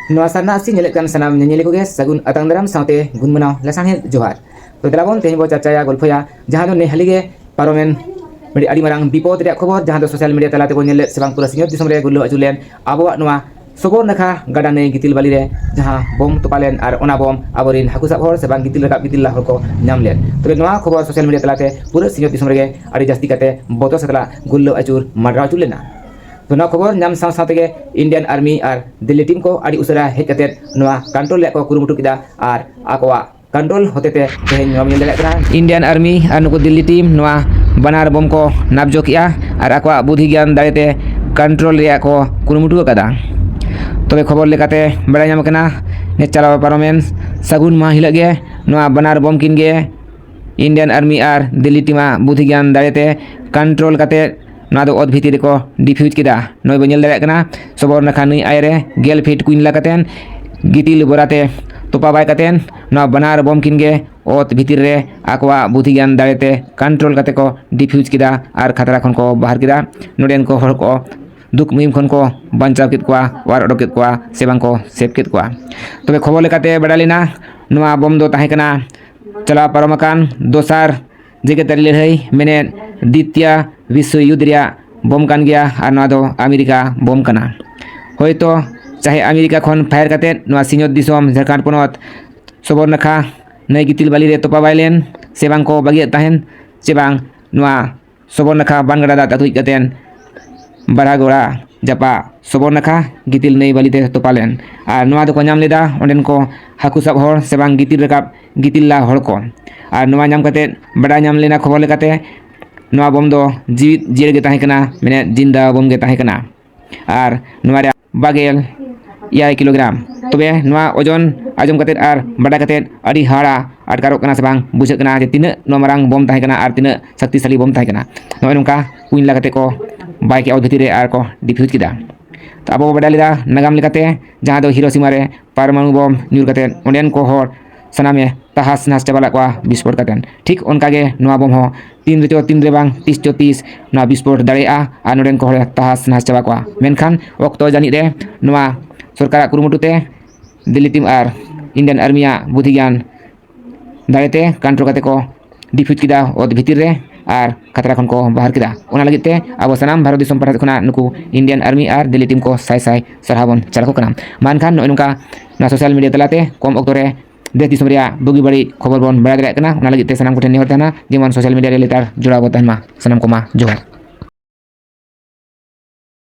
Nua sarna asi nyelekan sanam nyenyeli koge sagun atang daram saute gun manau lasanghe johar. To telabon tehni bo charcha ya golphoya jahan do ne halige paromen medi adi marang bipod rek khobor jahan do sosial media talate bo nyele sebang pura sinyot disom re gullo ajulen abo nua sobor nakha gadane gitil bali re jaha bom topalen ar ona bom aborin haku sab hor sebang gitil rakap gitil la hor ko nyamlen. Tobe nua khobor sosial media talate pura sinyot disom re adi jasti kate boto satla gullo ajur madra julena. तो ना खबर नाम साथे Indian army और Delhi team को आदि उसरा hedge कते नवा कंट्रोल ले को कुरुमुटु किदा और आकोवा कंट्रोल होतेते तेहेन नवा मिल दाड़ा इंडियन आर्मी और नुको दिल्ली टीम नवा बनार बम को नाबजो किया और आकोवा बुद्धि ज्ञान दाड़ेते कंट्रोल रे को कुरुमुटु कदा तबे खबर लेकाते बड़ा नाम कना ने चलाव पारमेन सगुन मा हिलगे नवा बनार बम किन गे इंडियन आर्मी और दिल्ली टीमा बुद्धि ज्ञान दाड़ेते कंट्रोल कते ना दो अद भीतर को डिफ्यूज किदा नय बनेल दाड़ा कना सबोर नखा नई आयरे गेल फीट कुइन लाकतेन गितिल बोराते तोपा बाय कतेन ना बनार बम किनगे अत भीतर रे आकवा बुद्धि ज्ञान दाड़ेते कंट्रोल कते को डिफ्यूज किदा आर खतरा खन को बाहर किदा नोडेन को हर को दुख मुहिम खन को बांचाव कित कोआ वार अडक कित कोआ सेबां को सेव कित कोआ तबे खबर लेकाते बडालिना नवा बम दो ताहे कना चला पारमकान दोसार जेगेतारि लड़ाई मेने द्वितीय विश्व युद्ध रिया बम कान गया और नवा दो अमेरिका बम कना होयतो चाहे अमेरिका खन फायर कते नवा सिंहत दिसोम झारखंड पनत सबोर नखा नई गितिल बाली रे तोपा बायलेन सेबां को बागिया ताहेन चेबां नवा सबोर नखा बानगड़ा दा तातुई कतेन बारागोड़ा जापा सबोर नखा गितिल नई बाली ते तोपालेन और नवा दो को नाम लेदा ओंडेन को हाकु सब हर सेबां गितिल रकाब गितिल ला हर को और नवा नाम कते बड़ा नाम लेना खबर लेकाते नवा बम दो जीवित जियर गे ताहे कना मेने जिंदा बम गे ताहे कना और नवा रे बागेल 1 किलोग्राम तबे नवा ओजन आजम कते और बड़ा कते अड़ी हाड़ा अटकारो कना सेबां बुझे कना जे तिना नो मारांग बम ताहे कना और तिना शक्तिशाली बम ताहे कना नवा नोंका कुइन लागते को बाइक आउट भीतर रे आर को डिफ्यूज किदा तो अब बड़ा लेदा नगाम लेकाते जहां दो हिरोशिमा रे परमाणु बम न्यूर कते ओंडेन को हर सनामे तहास नास चाबाला को विस्फोट कतेन ठीक उनकागे नवा बम हो 3 रे बांग 30 नवा विस्फोट दाड़ेआ आ नोडेन को तहास नास चाबा को मेनखान वक्तो जानि रे नवा सरकार कुरुमुटुते दिल्ली टीम और इंडियन आर्मिया बुद्धि ज्ञान दाड़ेते कंट्रोल कते को डिफ्यूज किदा अद भीतर रे और खतरा खन को बाहर किदा ओना लगिते अब सनाम भारत दिसम पाठा खना नुकु इंडियन आर्मी और दिल्ली टीम को साय साय सरहाबन चलाको कना मानखान नोनुका ना सोशल मीडिया तलाते कम अक्तो रे देश दिसम रिया बुगी बड़ी खबर बन बड़ा दाड़ा कना ओना लगिते सनाम को ठेन नेहर ताना जेमन सोशल मीडिया रे लेतार जुड़ा बो ताहन मा सनाम को मा जोहार।